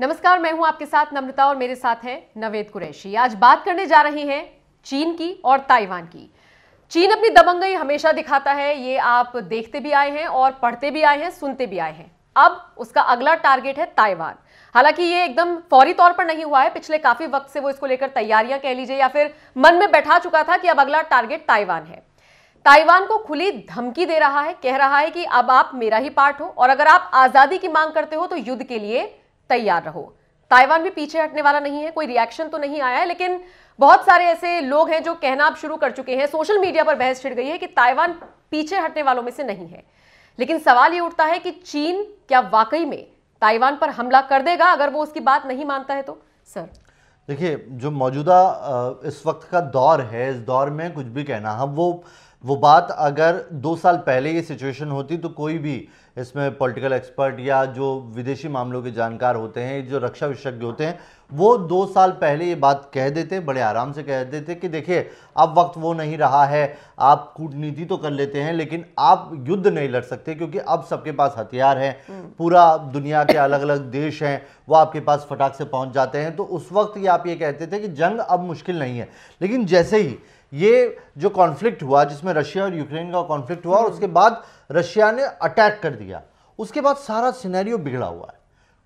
नमस्कार, मैं हूं आपके साथ नम्रता और मेरे साथ हैं नवेद कुरैशी। आज बात करने जा रहे हैं चीन की और ताइवान की। चीन अपनी दबंगई हमेशा दिखाता है, ये आप देखते भी आए हैं और पढ़ते भी आए हैं, सुनते भी आए हैं। अब उसका अगला टारगेट है ताइवान। हालांकि ये एकदम फौरी तौर पर नहीं हुआ है, पिछले काफी वक्त से वो इसको लेकर तैयारियां कह लीजिए या फिर मन में बैठा चुका था कि अब अगला टारगेट ताइवान है। ताइवान को खुली धमकी दे रहा है, कह रहा है कि अब आप मेरा ही पार्ट हो और अगर आप आजादी की मांग करते हो तो युद्ध के लिए तैयार रहो। ताइवान भी पीछे हटने वाला नहीं है। कोई रिएक्शन तो नहीं आया है, लेकिन बहुत सारे ऐसे लोग हैं जो कहना अब शुरू कर चुके हैं, सोशल मीडिया पर बहस छिड़ गई है कि ताइवान पीछे हटने वालों में से नहीं है। लेकिन सवाल ये उठता है कि चीन क्या वाकई में ताइवान पर हमला कर देगा अगर वो उसकी बात नहीं मानता है तो? सर देखिए, जो मौजूदा इस वक्त का दौर है, इस दौर में कुछ भी कहना, हम वो बात अगर 2 साल पहले ये सिचुएशन होती तो कोई भी इसमें पॉलिटिकल एक्सपर्ट या जो विदेशी मामलों के जानकार होते हैं, जो रक्षा विशेषज्ञ होते हैं, वो 2 साल पहले ये बात कह देते, बड़े आराम से कह देते कि देखिए अब वक्त वो नहीं रहा है, आप कूटनीति तो कर लेते हैं लेकिन आप युद्ध नहीं लड़ सकते क्योंकि अब सबके पास हथियार हैं, पूरा दुनिया के अलग अलग देश हैं, वो आपके पास फटाक से पहुंच जाते हैं। तो उस वक्त ये आप ये कहते थे कि जंग अब मुश्किल नहीं है। लेकिन जैसे ही ये जो कॉन्फ्लिक्ट हुआ, जिसमें रशिया और यूक्रेन का कॉन्फ्लिक्ट हुआ और उसके बाद रशिया ने अटैक कर दिया, उसके बाद सारा सिनेरियो बिगड़ा हुआ है।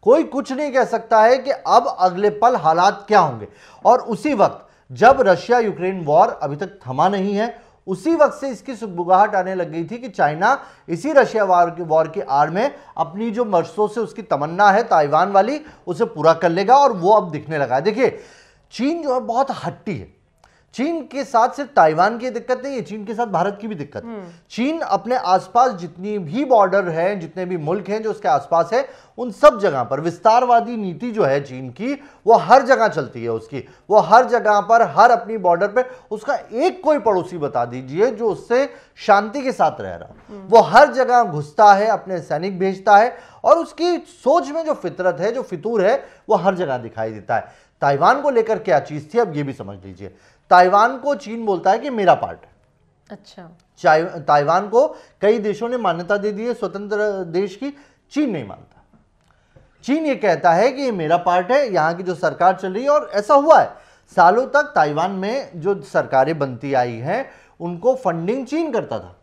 कोई कुछ नहीं कह सकता है कि अब अगले पल हालात क्या होंगे। और उसी वक्त जब रशिया यूक्रेन वॉर अभी तक थमा नहीं है, उसी वक्त से इसकी सुगबुगाहट आने लग गई थी कि चाइना इसी रशिया वॉर की आड़ में अपनी जो वर्षों से उसकी तमन्ना है ताइवान वाली, उसे पूरा कर लेगा और वो अब दिखने लगा है। देखिए, चीन जो है बहुत हट्टी है। चीन के साथ सिर्फ ताइवान की दिक्कत नहीं है, चीन के साथ भारत की भी दिक्कत है। चीन अपने आसपास जितनी भी बॉर्डर है, जितने भी मुल्क हैं जो उसके आसपास है, उन सब जगह पर विस्तारवादी नीति जो है चीन की, वो हर जगह चलती है उसकी। वो हर जगह पर, हर अपनी बॉर्डर पर उसका एक कोई पड़ोसी बता दीजिए जो उससे शांति के साथ रह रहा। वो हर जगह घुसता है, अपने सैनिक भेजता है और उसकी सोच में जो फितरत है, जो फितूर है, वो हर जगह दिखाई देता है। ताइवान को लेकर क्या चीज थी, अब ये भी समझ लीजिए। ताइवान को चीन बोलता है कि मेरा पार्ट है। अच्छा, ताइवान को कई देशों ने मान्यता दे दी है स्वतंत्र देश की, चीन नहीं मानता। चीन ये कहता है कि ये मेरा पार्ट है, यहां की जो सरकार चल रही है, और ऐसा हुआ है सालों तक ताइवान में जो सरकारें बनती आई हैं उनको फंडिंग चीन करता था।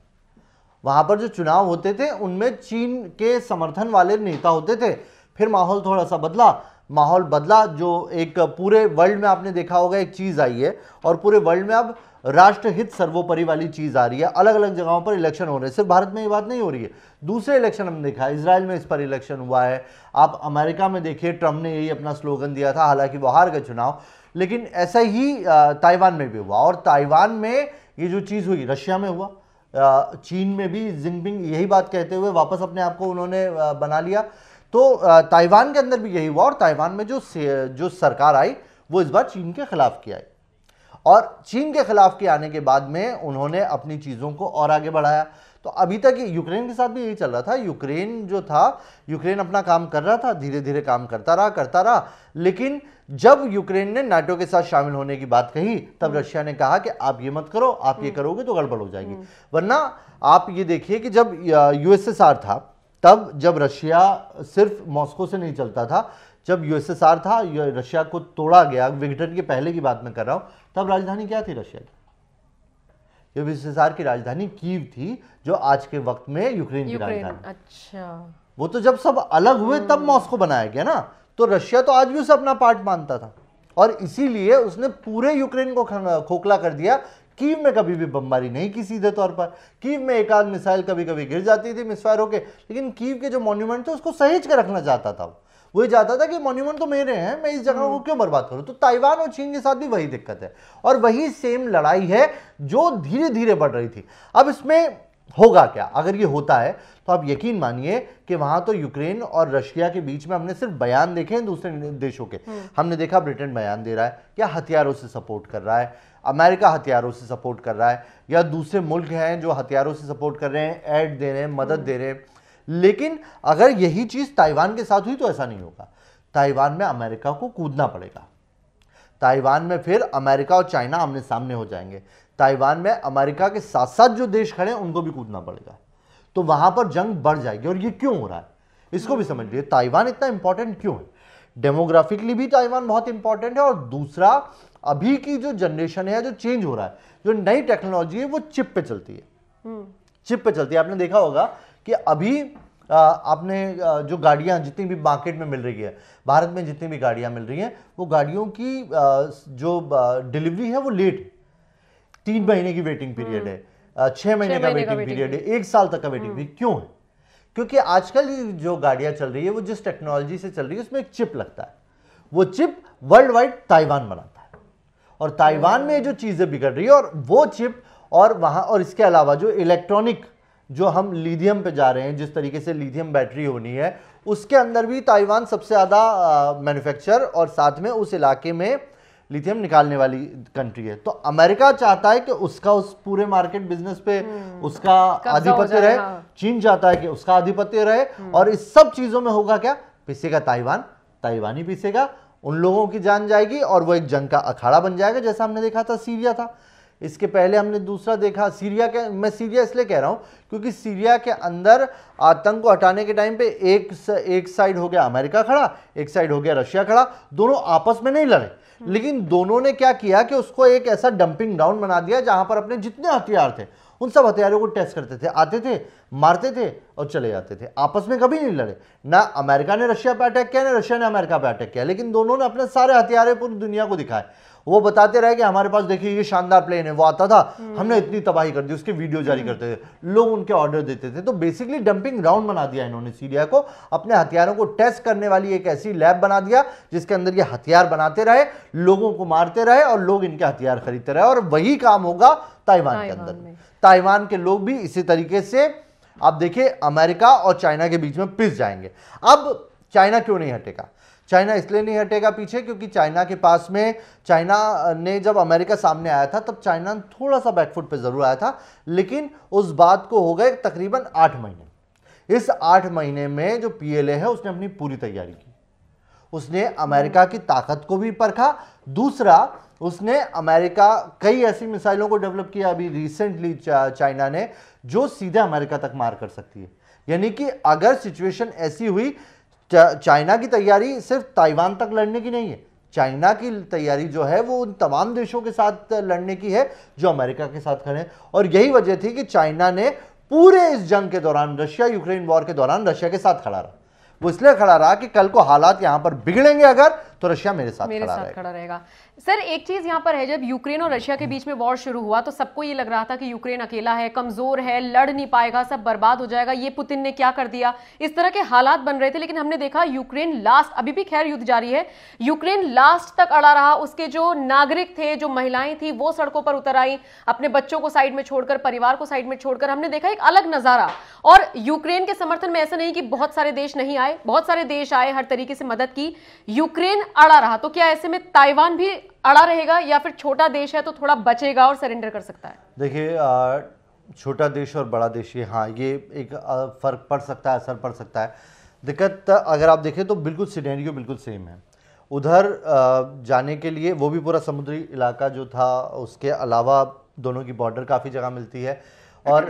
वहां पर जो चुनाव होते थे उनमें चीन के समर्थन वाले नेता होते थे। फिर माहौल थोड़ा सा बदला, जो एक पूरे वर्ल्ड में आपने देखा होगा एक चीज आई है और पूरे वर्ल्ड में अब राष्ट्रहित सर्वोपरि वाली चीज आ रही है। अलग अलग जगहों पर इलेक्शन हो रहे हैं, सिर्फ भारत में ये बात नहीं हो रही है, दूसरे इलेक्शन हमने देखा है, इजराइल में इस पर इलेक्शन हुआ है। आप अमेरिका में देखिए, ट्रंप ने यही अपना स्लोगन दिया था, हालांकि वो हार गए चुनाव, लेकिन ऐसा ही ताइवान में भी हुआ। और ताइवान में ये जो चीज हुई, रशिया में हुआ, चीन में भी जिनपिंग यही बात कहते हुए वापस अपने आप को उन्होंने बना लिया। तो ताइवान के अंदर भी यही हुआ और ताइवान में जो सरकार आई वो इस बार चीन के खिलाफ की आई। और चीन के खिलाफ के आने के बाद में उन्होंने अपनी चीज़ों को और आगे बढ़ाया। तो अभी तक यूक्रेन के साथ भी यही चल रहा था। यूक्रेन जो था, यूक्रेन अपना काम कर रहा था, धीरे धीरे काम करता रहा, लेकिन जब यूक्रेन ने नाटो के साथ शामिल होने की बात कही, तब रशिया ने कहा कि आप ये मत करो, आप ये करोगे तो गड़बड़ हो जाएगी। वरना आप ये देखिए कि जब यूएसएसआर था, तब जब रशिया सिर्फ मॉस्को से नहीं चलता था, जब यूएसएसआर था, रशिया को तोड़ा गया, विघटन के पहले की बात मैं कर रहा हूं, तब राजधानी क्या थी रशिया की? यूएसएसआर की राजधानी कीव थी, जो आज के वक्त में यूक्रेन की राजधानी। अच्छा, वो तो जब सब अलग हुए तब मॉस्को बनाया गया ना। तो रशिया तो आज भी उसे अपना पार्ट मानता था और इसीलिए उसने पूरे यूक्रेन को खोखला कर दिया। कीव में कभी भी बमबारी नहीं की सीधे तौर पर। कीव में एक आध मिसाइल कभी कभी गिर जाती थी मिसफायर होके, लेकिन कीव के जो मॉन्यूमेंट थे उसको सहेज कर रखना चाहता था। वो ये चाहता था कि मॉन्यूमेंट तो मेरे हैं, मैं इस जगह को क्यों बर्बाद करूं। तो ताइवान और चीन के साथ भी वही दिक्कत है और वही सेम लड़ाई है जो धीरे धीरे बढ़ रही थी। अब इसमें होगा क्या अगर ये होता है, तो आप यकीन मानिए कि वहां तो यूक्रेन और रशिया के बीच में हमने सिर्फ बयान देखे हैं दूसरे देशों के। हमने देखा ब्रिटेन बयान दे रहा है या हथियारों से सपोर्ट कर रहा है, अमेरिका हथियारों से सपोर्ट कर रहा है, या दूसरे मुल्क हैं जो हथियारों से सपोर्ट कर रहे हैं, ऐड दे रहे हैं, मदद दे रहे हैं। लेकिन अगर यही चीज ताइवान के साथ हुई तो ऐसा नहीं होगा। ताइवान में अमेरिका को कूदना पड़ेगा। ताइवान में फिर अमेरिका और चाइना आमने सामने हो जाएंगे। ताइवान में अमेरिका के साथ साथ जो देश खड़े हैं उनको भी कूदना पड़ेगा। तो वहां पर जंग बढ़ जाएगी। और ये क्यों हो रहा है इसको भी समझ लीजिए। ताइवान इतना इंपॉर्टेंट क्यों है? डेमोग्राफिकली भी ताइवान बहुत इंपॉर्टेंट है, और दूसरा अभी की जो जनरेशन है, जो चेंज हो रहा है, जो नई टेक्नोलॉजी है वो चिप पे चलती है, चिप पे चलती है। आपने देखा होगा कि अभी आपने जो गाड़ियां जितनी भी मार्केट में मिल रही है, भारत में जितनी भी गाड़ियां मिल रही हैं, वो गाड़ियों की जो डिलीवरी है वो लेट है, 3 महीने की वेटिंग पीरियड है, 6 महीने का वेटिंग पीरियड है, 1 साल तक का वेटिंग पीरियड। क्यों है? क्योंकि आजकल जो गाड़ियां चल रही है वो जिस टेक्नोलॉजी से चल रही है उसमें एक चिप लगता है, वो चिप वर्ल्ड वाइड ताइवान बनाता है, और ताइवान में जो चीजें बिगड़ रही है, और वो चिप और वहां, और इसके अलावा जो इलेक्ट्रॉनिक, जो हम लिथियम पे जा रहे हैं, जिस तरीके से लिथियम बैटरी होनी है, उसके अंदर भी ताइवान सबसे ज्यादा मैन्युफैक्चर और साथ में उस इलाके में लिथियम निकालने वाली कंट्री है। तो अमेरिका चाहता है कि उसका उस पूरे मार्केट बिजनेस पे उसका आधिपत्य रहे, चीन चाहता है कि उसका आधिपत्य रहे, और इस सब चीजों में होगा क्या? पिसेगा ताइवान, ताइवान ही पिसेगा, उन लोगों की जान जाएगी, और वो एक जंग का अखाड़ा बन जाएगा, जैसा हमने देखा था सीरिया था। इसके पहले हमने दूसरा देखा सीरिया के, मैं सीरिया इसलिए कह रहा हूं क्योंकि सीरिया के अंदर आतंक को हटाने के टाइम पे एक साइड हो गया अमेरिका खड़ा, एक साइड हो गया रशिया खड़ा, दोनों आपस में नहीं लड़े, लेकिन दोनों ने क्या किया कि उसको एक ऐसा डंपिंग ग्राउंड बना दिया जहां पर अपने जितने हथियार थे उन सब हथियारों को टेस्ट करते थे, आते थे, मारते थे और चले जाते थे, आपस में कभी नहीं लड़े। ना अमेरिका ने रशिया पे अटैक किया, ना रशिया ने अमेरिका पे अटैक किया, लेकिन दोनों ने अपने सारे हथियार पूरी दुनिया को दिखाए। वो बताते रहे कि हमारे पास देखिए ये शानदार प्लेन है, वो आता था, हमने इतनी तबाही कर दी, उसके वीडियो जारी करते थे, लोग उनके ऑर्डर देते थे। तो बेसिकली डंपिंग ग्राउंड बना दिया इन्होंने सीरिया को, अपने हथियारों को टेस्ट करने वाली एक ऐसी लैब बना दिया जिसके अंदर ये हथियार बनाते रहे, लोगों को मारते रहे और लोग इनके हथियार खरीदते रहे, और वही काम होगा ताइवान के अंदर। ताइवान के लोग भी इसी तरीके से आप देखिए अमेरिका और चाइना के बीच में पिस जाएंगे। अब चाइना क्यों नहीं हटेगा? चाइना इसलिए नहीं हटेगा पीछे क्योंकि चाइना के पास में, चाइना ने जब अमेरिका सामने आया था तब चाइना थोड़ा सा बैकफुट पे जरूर आया था, लेकिन उस बात को हो गए तकरीबन 8 महीने। इस 8 महीने में जो पीएलए है उसने अपनी पूरी तैयारी की, उसने अमेरिका की ताकत को भी परखा, दूसरा उसने अमेरिका कई ऐसी मिसाइलों को डेवलप किया अभी रिसेंटली चाइना ने, जो सीधे अमेरिका तक मार कर सकती है। यानी कि अगर सिचुएशन ऐसी हुई, चाइना की तैयारी सिर्फ ताइवान तक लड़ने की नहीं है, चाइना की तैयारी जो है वो उन तमाम देशों के साथ लड़ने की है जो अमेरिका के साथ खड़े हैं। और यही वजह थी कि चाइना ने पूरे इस जंग के दौरान, रशिया यूक्रेन वॉर के दौरान रशिया के साथ खड़ा रहा। वो इसलिए खड़ा रहा कि कल को हालात यहां पर बिगड़ेंगे अगर, तो रशिया मेरे साथ खड़ा रहेगा। सर एक चीज यहां पर है, जब यूक्रेन और रशिया के बीच में वॉर शुरू हुआ तो सबको ये लग रहा था कि यूक्रेन अकेला है, कमजोर है, लड़ नहीं पाएगा, सब बर्बाद हो जाएगा, ये पुतिन ने क्या कर दिया, इस तरह के हालात बन रहे थे। लेकिन हमने देखा यूक्रेन लास्ट, अभी भी खैर युद्ध जारी है, यूक्रेन लास्ट तक अड़ा रहा। उसके जो नागरिक थे, जो महिलाएं थी, वो सड़कों पर उतर आई, अपने बच्चों को साइड में छोड़कर, परिवार को साइड में छोड़कर। हमने देखा एक अलग नजारा। और यूक्रेन के समर्थन में ऐसा नहीं कि बहुत सारे देश नहीं आए, बहुत सारे देश आए, हर तरीके से मदद की, यूक्रेन अड़ा रहा। तो क्या ऐसे में ताइवान भी अड़ा रहेगा या फिर छोटा देश है तो थोड़ा बचेगा और सरेंडर कर सकता है? देखिए छोटा देश और बड़ा देश, ये हाँ, ये एक फर्क पड़ सकता है, असर पड़ सकता है। दिक्कत अगर आप देखें तो बिल्कुल सिनेरियो बिल्कुल सेम है। उधर जाने के लिए वो भी पूरा समुद्री इलाका जो था, उसके अलावा दोनों की बॉर्डर काफ़ी जगह मिलती है। और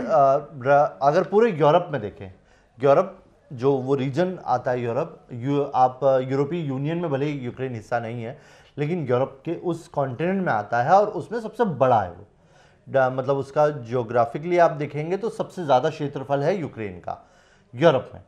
अगर पूरे यूरोप में देखें, यूरोप जो वो रीजन आता है यूरोप, आप यूरोपीय यूनियन में भले ही यूक्रेन हिस्सा नहीं है, लेकिन यूरोप के उस कॉन्टिनेंट में आता है और उसमें सबसे बड़ा है वो, मतलब उसका जियोग्राफिकली आप देखेंगे तो सबसे ज़्यादा क्षेत्रफल है यूक्रेन का यूरोप में।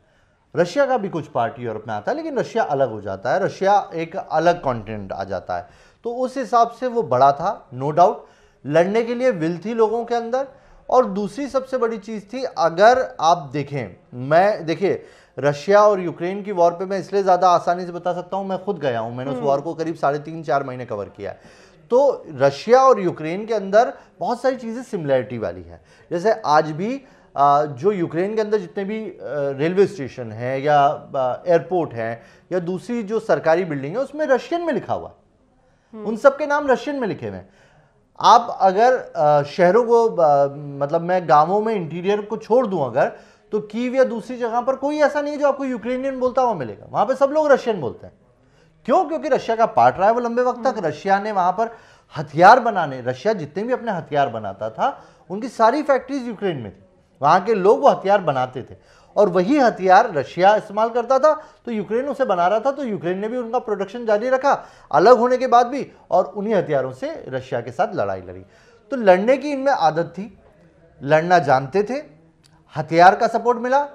रशिया का भी कुछ पार्ट यूरोप में आता है, लेकिन रशिया अलग हो जाता है, रशिया एक अलग कॉन्टिनेंट आ जाता है। तो उस हिसाब से वो बड़ा था, नो डाउट, लड़ने के लिए विल थी लोगों के अंदर। और दूसरी सबसे बड़ी चीज़ थी, अगर आप देखें, मैं देखिए रशिया और यूक्रेन की वॉर पे मैं इसलिए ज़्यादा आसानी से बता सकता हूँ, मैं खुद गया हूँ, मैंने उस वॉर को करीब 3.5-4 महीने कवर किया है। तो रशिया और यूक्रेन के अंदर बहुत सारी चीज़ें सिमिलैरिटी वाली है। जैसे आज भी जो यूक्रेन के अंदर जितने भी रेलवे स्टेशन हैं या एयरपोर्ट हैं या दूसरी जो सरकारी बिल्डिंग है, उसमें रशियन में लिखा हुआ है, उन सब के नाम रशियन में लिखे हुए हैं। आप अगर शहरों को मतलब मैं गांवों में इंटीरियर को छोड़ दूं अगर, तो कीव या दूसरी जगह पर कोई ऐसा नहीं है जो आपको यूक्रेनियन बोलता हुआ मिलेगा, वहां पे सब लोग रशियन बोलते हैं। क्यों? क्योंकि रशिया का पार्ट रहा है वो लंबे वक्त तक। रशिया ने वहां पर हथियार बनाने, रशिया जितने भी अपने हथियार बनाता था उनकी सारी फैक्ट्रीज यूक्रेन में थी, वहां के लोग वो हथियार बनाते थे। और वही हथियार रशिया इस्तेमाल करता था तो यूक्रेन उसे बना रहा था, तो यूक्रेन ने भी उनका प्रोडक्शन जारी रखा अलग होने के बाद भी, और उन्हीं हथियारों से रशिया के साथ लड़ाई लड़ी। तो लड़ने की इनमें आदत थी, लड़ना जानते थे, हथियार का सपोर्ट मिला।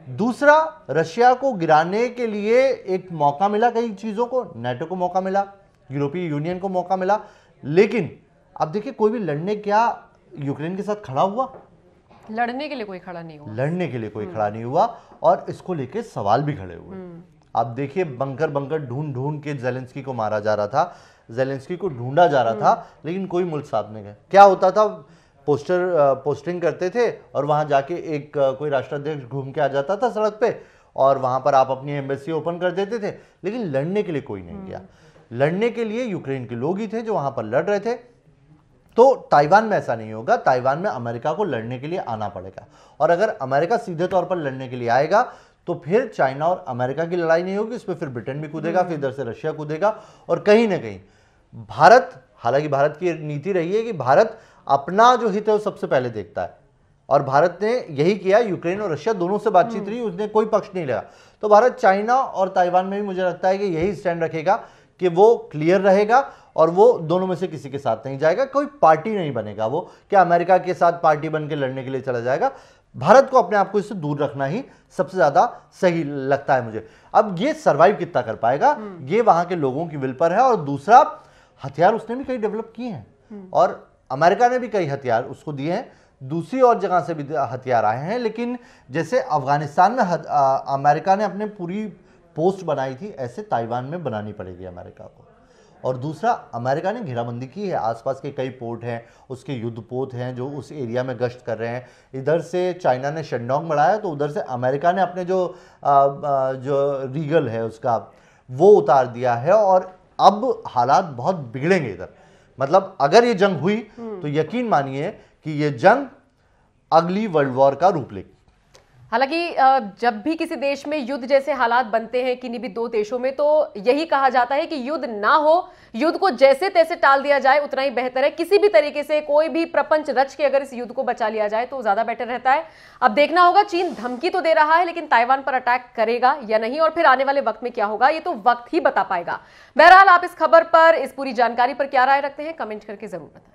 दूसरा, रशिया को गिराने के लिए एक मौका मिला, कई चीजों को, नाटो को मौका मिला, यूरोपीय यूनियन को मौका मिला। लेकिन अब देखिए, कोई भी लड़ने क्या यूक्रेन के साथ खड़ा हुआ? लड़ने के लिए कोई खड़ा नहीं हुआ। लड़ने के लिए कोई खड़ा नहीं हुआ, और इसको लेके सवाल भी खड़े हुए। आप देखिए, बंकर बंकर ढूंढ ढूंढ के जेलेंस्की को मारा जा रहा था, जेलेंस्की को ढूंढा जा रहा था, लेकिन कोई मुल्क साथ नहीं गया। क्या होता था, पोस्टिंग करते थे और वहां जाके एक कोई राष्ट्राध्यक्ष घूम के आ जाता था सड़क पे, और वहां पर आप अपनी एम्बेसी ओपन कर देते थे, लेकिन लड़ने के लिए कोई नहीं गया। लड़ने के लिए यूक्रेन के लोग ही थे जो वहां पर लड़ रहे थे। तो ताइवान में ऐसा नहीं होगा, ताइवान में अमेरिका को लड़ने के लिए आना पड़ेगा, और अगर अमेरिका सीधे तौर पर लड़ने के लिए आएगा तो फिर चाइना और अमेरिका की लड़ाई नहीं होगी, इसमें फिर ब्रिटेन भी कूदेगा, फिर इधर से रशिया कूदेगा, और कहीं ना कहीं भारत, हालांकि भारत की नीति रही है कि भारत अपना जो हित है वो सबसे पहले देखता है, और भारत ने यही किया। यूक्रेन और रशिया दोनों से बातचीत रही, उसने कोई पक्ष नहीं लिया। तो भारत चाइना और ताइवान में भी मुझे लगता है कि यही स्टैंड रखेगा कि वो क्लियर रहेगा और वो दोनों में से किसी के साथ नहीं जाएगा, कोई पार्टी नहीं बनेगा वो कि अमेरिका के साथ पार्टी बन के लड़ने के लिए चला जाएगा। भारत को अपने आप को इससे दूर रखना ही सबसे ज्यादा सही लगता है मुझे। अब ये सर्वाइव कितना कर पाएगा, ये वहां के लोगों की विल पर है। और दूसरा, हथियार उसने भी कई डेवलप किए हैं, और अमेरिका ने भी कई हथियार उसको दिए हैं, दूसरी और जगह से भी हथियार आए हैं। लेकिन जैसे अफगानिस्तान में अमेरिका ने अपने पूरी पोस्ट बनाई थी, ऐसे ताइवान में बनानी पड़ेगी अमेरिका को। और दूसरा, अमेरिका ने घेराबंदी की है, आसपास के कई पोर्ट हैं, उसके युद्धपोत हैं जो उस एरिया में गश्त कर रहे हैं। इधर से चाइना ने शटडाउन बढ़ाया, तो उधर से अमेरिका ने अपने जो रीगल है उसका वो उतार दिया है, और अब हालात बहुत बिगड़ेंगे इधर। मतलब अगर ये जंग हुई तो यकीन मानिए कि ये जंग अगली वर्ल्ड वॉर का रूप लेगी। हालांकि जब भी किसी देश में युद्ध जैसे हालात बनते हैं किन्हीं भी दो देशों में, तो यही कहा जाता है कि युद्ध ना हो, युद्ध को जैसे तैसे टाल दिया जाए उतना ही बेहतर है। किसी भी तरीके से कोई भी प्रपंच रच के अगर इस युद्ध को बचा लिया जाए तो ज्यादा बेटर रहता है। अब देखना होगा, चीन धमकी तो दे रहा है, लेकिन ताइवान पर अटैक करेगा या नहीं, और फिर आने वाले वक्त में क्या होगा ये तो वक्त ही बता पाएगा। बहरहाल, आप इस खबर पर, इस पूरी जानकारी पर क्या राय रखते हैं, कमेंट करके जरूर बताएं।